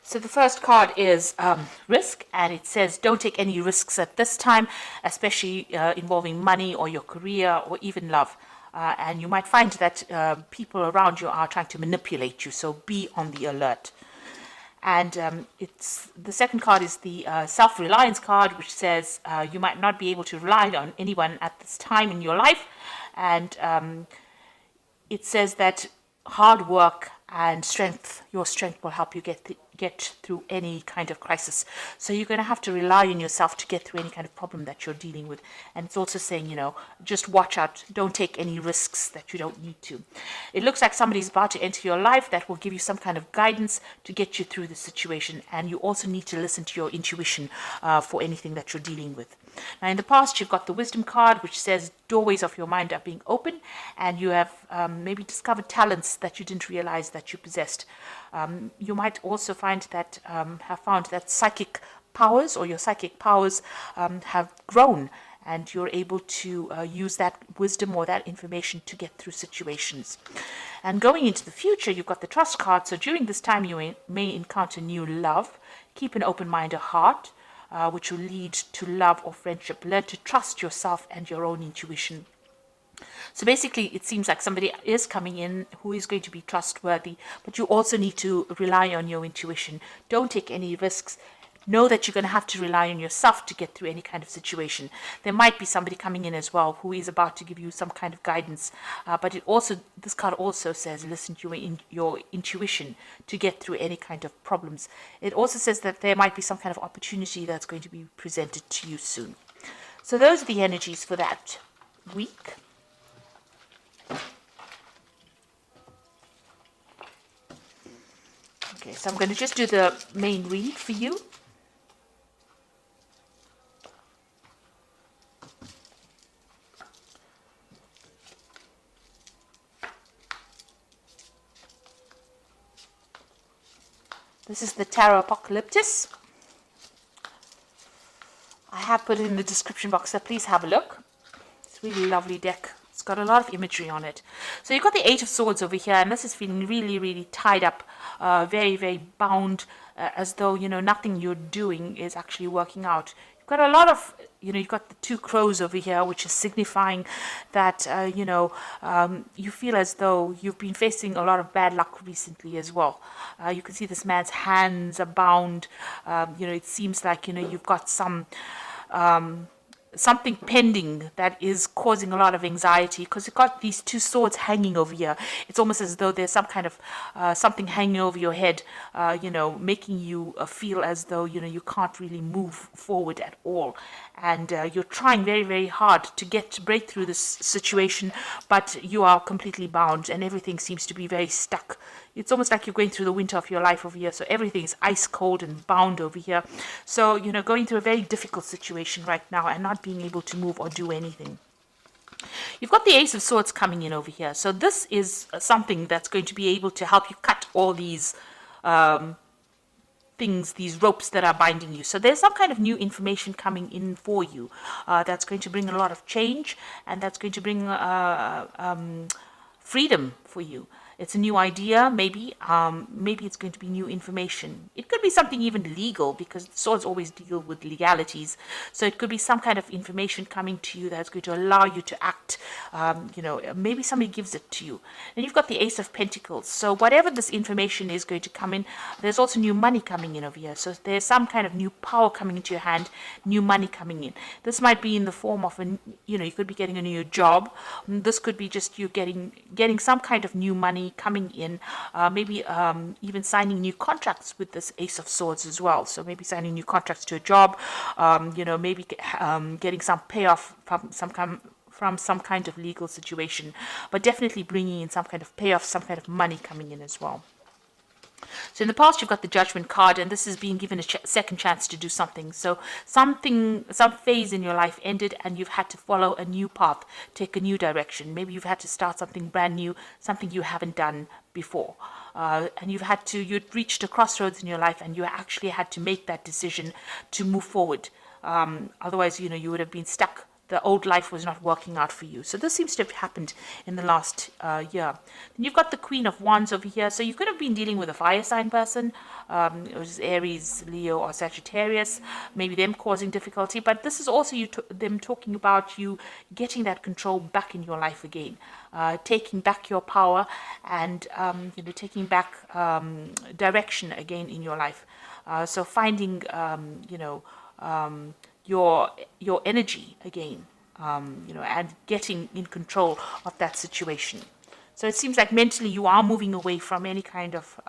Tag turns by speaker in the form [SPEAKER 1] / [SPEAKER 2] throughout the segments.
[SPEAKER 1] So the first card is risk, and it says don't take any risks at this time, especially involving money or your career or even love. And you might find that people around you are trying to manipulate you, so be on the alert. And it's the second card is the self-reliance card, which says you might not be able to rely on anyone at this time in your life, and it says that hard work and your strength will help you get through any kind of crisis. So you're going to have to rely on yourself to get through any kind of problem that you're dealing with. And it's also saying, just watch out. Don't take any risks that you don't need to. It looks like somebody's about to enter your life that will give you some kind of guidance to get you through the situation. And you also need to listen to your intuition for anything that you're dealing with. Now, in the past, you've got the wisdom card, which says doorways of your mind are being open, and you have maybe discovered talents that you didn't realize that you possessed. You might also have found that psychic powers or your psychic powers have grown, and you're able to use that wisdom or that information to get through situations. And going into the future, you've got the trust card. So during this time, you may encounter new love. Keep an open mind or heart, which will lead to love or friendship. Learn to trust yourself and your own intuition. So basically, it seems like somebody is coming in who is going to be trustworthy, but you also need to rely on your intuition. Don't take any risks. Know that you're going to have to rely on yourself to get through any kind of situation. There might be somebody coming in as well who is about to give you some kind of guidance, but this card also says listen to your intuition to get through any kind of problems. It also says that there might be some kind of opportunity that's going to be presented to you soon. So those are the energies for that week. Okay, so I'm going to just do the main read for you. This is the Tarot Apocalyptus. I have put it in the description box, so please have a look. It's a really lovely deck. It's got a lot of imagery on it. So you've got the Eight of Swords over here, and this is feeling really, really tied up, very, very bound, as though, nothing you're doing is actually working out. You've got a lot of, you've got the two crows over here, which is signifying that, you feel as though you've been facing a lot of bad luck recently as well. You can see this man's hands are bound. It seems like, you've got something pending that is causing a lot of anxiety, because you've got these two swords hanging over here. It's almost as though there's some kind of something hanging over your head, making you feel as though, you can't really move forward at all. And you're trying very, very hard to break through this situation, but you are completely bound and everything seems to be very stuck. It's almost like you're going through the winter of your life over here. So everything is ice cold and bound over here. So, going through a very difficult situation right now and not being able to move or do anything. You've got the Ace of Swords coming in over here. So this is something that's going to be able to help you cut all these things, these ropes that are binding you. So there's some kind of new information coming in for you that's going to bring a lot of change, and that's going to bring freedom for you. It's a new idea, maybe it's going to be new information. It could be something even legal, because swords always deal with legalities. So it could be some kind of information coming to you that's going to allow you to act. Maybe somebody gives it to you. And you've got the Ace of Pentacles. So whatever this information is going to come in, there's also new money coming in over here. So there's some kind of new power coming into your hand, new money coming in. This might be in the form of you could be getting a new job. This could be just you getting some kind of new money coming in, maybe even signing new contracts with this Ace of Swords as well. So maybe signing new contracts to a job, maybe getting some payoff from some kind of legal situation, but definitely bringing in some kind of payoff, some kind of money coming in as well. So in the past, you've got the Judgment card, and this is being given a second chance to do something. So some phase in your life ended, and you've had to follow a new path, take a new direction. Maybe you've had to start something brand new, something you haven't done before. And you'd reached a crossroads in your life, and you actually had to make that decision to move forward. Otherwise, you would have been stuck the old life was not working out for you. So this seems to have happened in the last year. Then you've got the Queen of Wands over here. So you could have been dealing with a fire sign person, it was Aries, Leo, or Sagittarius, maybe them causing difficulty. But this is also them talking about you getting that control back in your life again, taking back your power and taking back direction again in your life. So finding your energy again, and getting in control of that situation. So it seems like mentally you are moving away from any kind of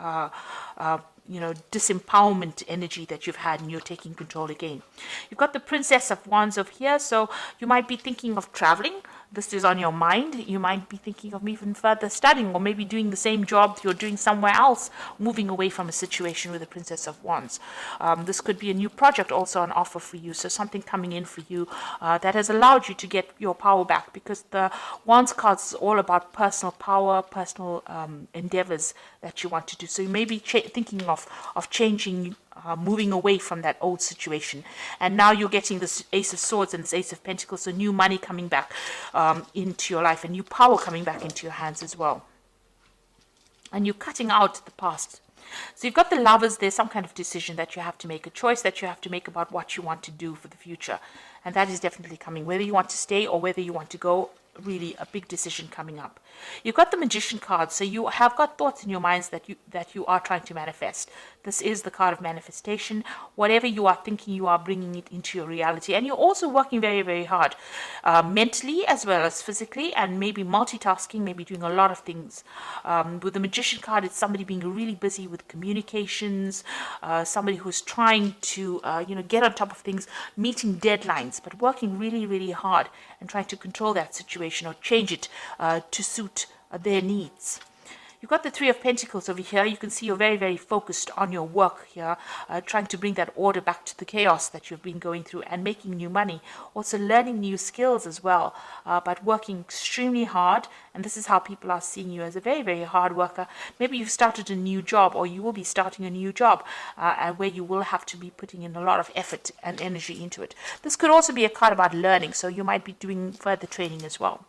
[SPEAKER 1] disempowerment energy that you've had, and you're taking control again. You've got the Princess of Wands over here, so you might be thinking of traveling. This is on your mind. You might be thinking of even further studying, or maybe doing the same job you're doing somewhere else, moving away from a situation with the Princess of Wands. This could be a new project also on offer for you, so something coming in for you that has allowed you to get your power back, because the Wands card is all about personal power, personal endeavors that you want to do. So you may be thinking of changing, moving away from that old situation. And now you're getting this Ace of Swords and this Ace of Pentacles, so new money coming back into your life, and new power coming back into your hands as well. And you're cutting out the past. So you've got the Lovers. There's some kind of decision that you have to make, a choice that you have to make about what you want to do for the future. And that is definitely coming, whether you want to stay or whether you want to go. Really a big decision coming up. You've got the Magician card, so you have got thoughts in your minds that you are trying to manifest. This is the card of manifestation. Whatever you are thinking, you are bringing it into your reality, and you're also working very, very hard, mentally as well as physically, and maybe multitasking, maybe doing a lot of things. With the Magician card, it's somebody being really busy with communications, somebody who's trying to get on top of things, meeting deadlines, but working really, really hard and trying to control that situation or change it to suit their needs. You've got the Three of Pentacles over here. You can see you're very, very focused on your work here, trying to bring that order back to the chaos that you've been going through, and making new money. Also learning new skills as well, but working extremely hard. And this is how people are seeing you, as a very, very hard worker. Maybe you've started a new job, or you will be starting a new job, where you will have to be putting in a lot of effort and energy into it. This could also be a card about learning, so you might be doing further training as well.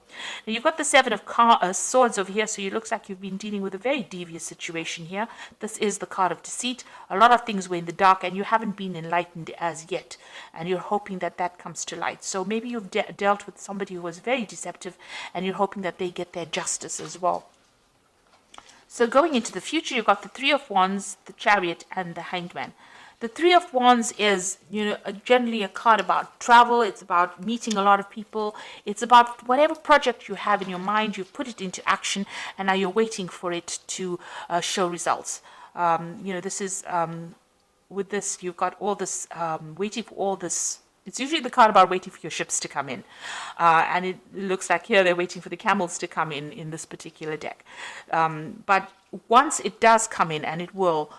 [SPEAKER 1] Now you've got the Seven of Swords over here, so it looks like you've been dealing with a very devious situation here. This is the card of deceit. A lot of things were in the dark, and you haven't been enlightened as yet, and you're hoping that that comes to light. So maybe you've dealt with somebody who was very deceptive, and you're hoping that they get their justice as well. So going into the future, you've got the Three of Wands, the Chariot, and the Hanged Man. The Three of Wands is, generally a card about travel. It's about meeting a lot of people. It's about whatever project you have in your mind, you've put it into action, and now you're waiting for it to show results. This is, with this, you've got all this, waiting for all this. It's usually the card about waiting for your ships to come in. And it looks like here they're waiting for the camels to come in this particular deck. But once it does come in, and it will,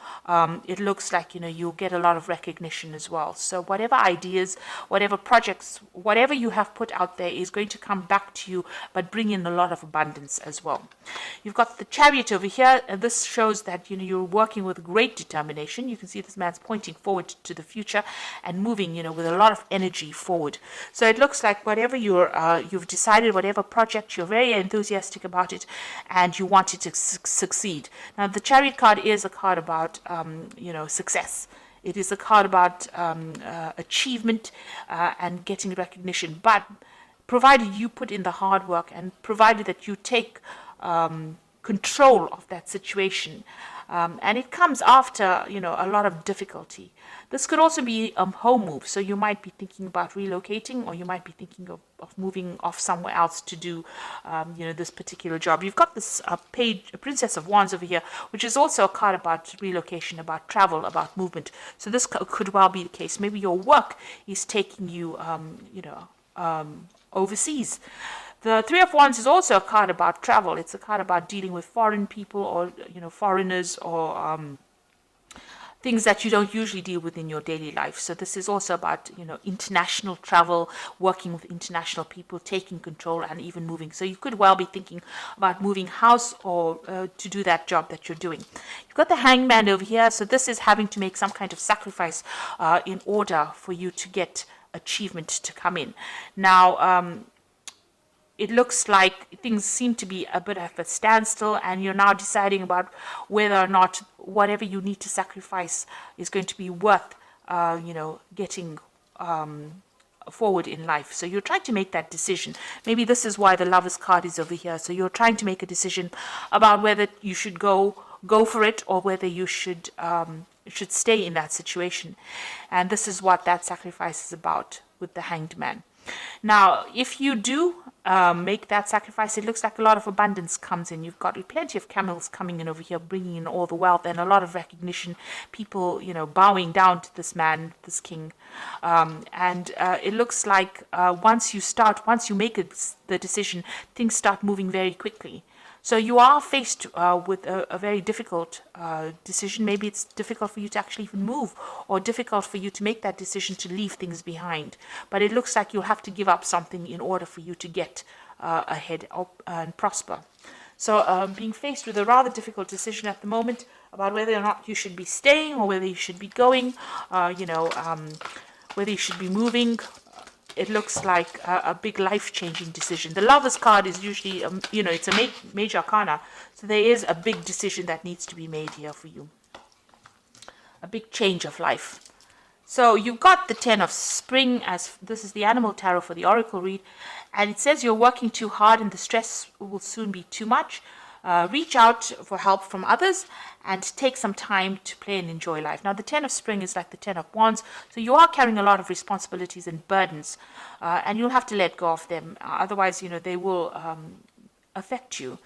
[SPEAKER 1] it looks like, you'll get a lot of recognition as well. So whatever ideas, whatever projects, whatever you have put out there is going to come back to you, but bring in a lot of abundance as well. You've got the Chariot over here, and this shows that, you're working with great determination. You can see this man's pointing forward to the future and moving, with a lot of energy forward. So it looks like whatever you've decided, whatever project, you're very enthusiastic about it, and you want it to succeed. Now, the Chariot card is a card about, success. It is a card about achievement and getting recognition. But provided you put in the hard work, and provided that you take control of that situation, and it comes after, a lot of difficulty. This could also be a home move. So you might be thinking about relocating, or you might be thinking of moving off somewhere else to do, this particular job. You've got this Princess of Wands over here, which is also a card about relocation, about travel, about movement. So this could well be the case. Maybe your work is taking you, overseas. The Three of Wands is also a card about travel. It's a card about dealing with foreign people, or, foreigners, or things that you don't usually deal with in your daily life. So this is also about, international travel, working with international people, taking control, and even moving. So you could well be thinking about moving house, or to do that job that you're doing. You've got the Hanged Man over here. So this is having to make some kind of sacrifice in order for you to get achievement to come in. Now, it looks like things seem to be a bit of a standstill, and you're now deciding about whether or not whatever you need to sacrifice is going to be worth, getting forward in life. So you're trying to make that decision. Maybe this is why the Lovers card is over here. So you're trying to make a decision about whether you should go for it, or whether you should stay in that situation. And this is what that sacrifice is about with the Hanged Man. Now, if you do make that sacrifice, it looks like a lot of abundance comes in. You've got plenty of camels coming in over here, bringing in all the wealth and a lot of recognition. People, bowing down to this man, this king. And it looks like once you make the decision, things start moving very quickly. So you are faced with a very difficult decision. Maybe it's difficult for you to actually even move, or difficult for you to make that decision to leave things behind. But it looks like you'll have to give up something in order for you to get ahead and prosper. So being faced with a rather difficult decision at the moment about whether or not you should be staying, or whether you should be going, whether you should be moving. It looks like a big life-changing decision. The Lovers card is usually, it's a major arcana. So there is a big decision that needs to be made here for you. A big change of life. So you've got the 10 of Spring, as this is the Animal Tarot for the Oracle read. And it says you're working too hard and the stress will soon be too much. Reach out for help from others and take some time to play and enjoy life. Now, the 10 of Spring is like the 10 of Wands, so you are carrying a lot of responsibilities and burdens, and you'll have to let go of them. Otherwise, they will affect you.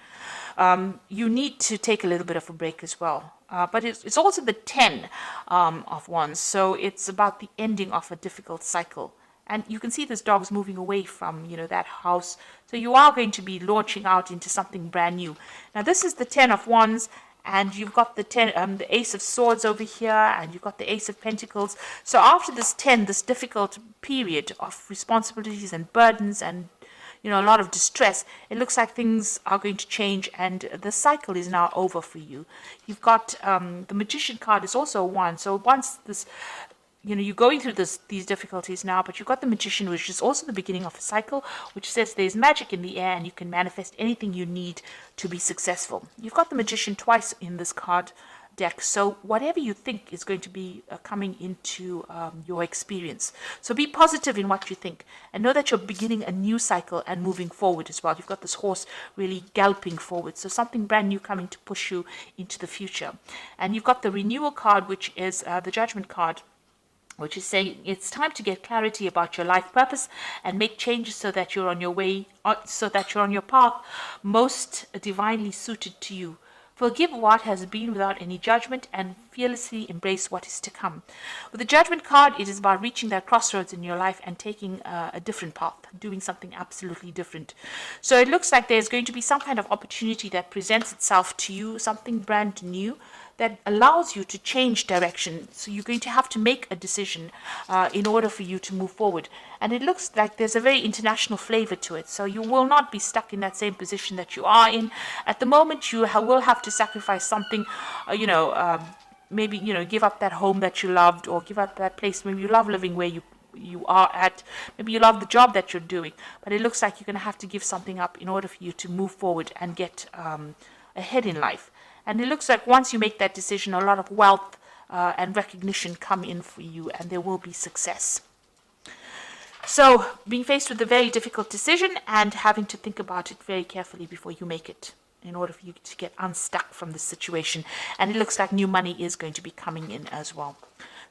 [SPEAKER 1] You need to take a little bit of a break as well. But it's also the 10 of Wands, so it's about the ending of a difficult cycle. And you can see this dog's moving away from, that house. So you are going to be launching out into something brand new. Now, this is the 10 of Wands, and you've got the Ace of Swords over here, and you've got the Ace of Pentacles. So after this 10, this difficult period of responsibilities and burdens and, a lot of distress, it looks like things are going to change, and the cycle is now over for you. You've got the Magician card is also a 1. So once this... you're going through these difficulties now, but you've got the Magician, which is also the beginning of a cycle, which says there's magic in the air and you can manifest anything you need to be successful. You've got the Magician twice in this card deck, so whatever you think is going to be coming into your experience. So be positive in what you think, and know that you're beginning a new cycle and moving forward as well. You've got this horse really galloping forward, so something brand new coming to push you into the future. And you've got the Renewal card, which is the Judgment card, which is saying it's time to get clarity about your life purpose and make changes so that you're on your way, so that you're on your path most divinely suited to you. Forgive what has been without any judgment and fearlessly embrace what is to come. With the Judgment card, it is about reaching that crossroads in your life and taking a different path, doing something absolutely different. So it looks like there's going to be some kind of opportunity that presents itself to you, something brand new that allows you to change direction. So you're going to have to make a decision in order for you to move forward. And it looks like there's a very international flavor to it. So you will not be stuck in that same position that you are in. At the moment, you will have to sacrifice something, maybe, give up that home that you loved, or give up that place. Maybe you love living where you are at. Maybe you love the job that you're doing. But it looks like you're going to have to give something up in order for you to move forward and get ahead in life. And it looks like once you make that decision, a lot of wealth and recognition come in for you, and there will be success. So being faced with a very difficult decision and having to think about it very carefully before you make it, in order for you to get unstuck from this situation. And it looks like new money is going to be coming in as well.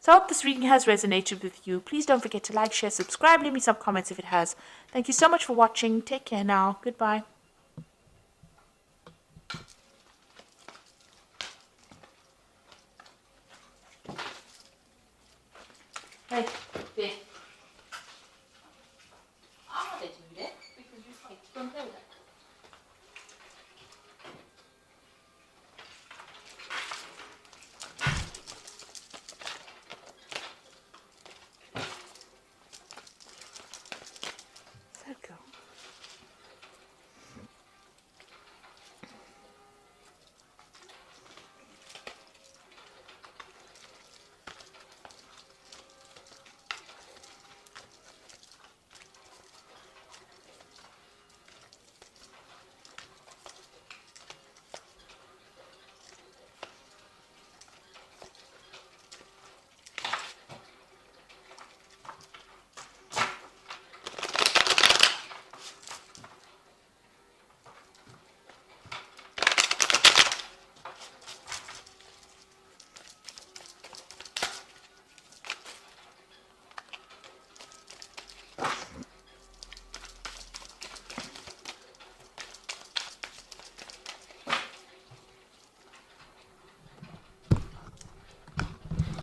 [SPEAKER 1] So I hope this reading has resonated with you. Please don't forget to like, share, subscribe, leave me some comments if it has. Thank you so much for watching. Take care now. Goodbye. Hey, there.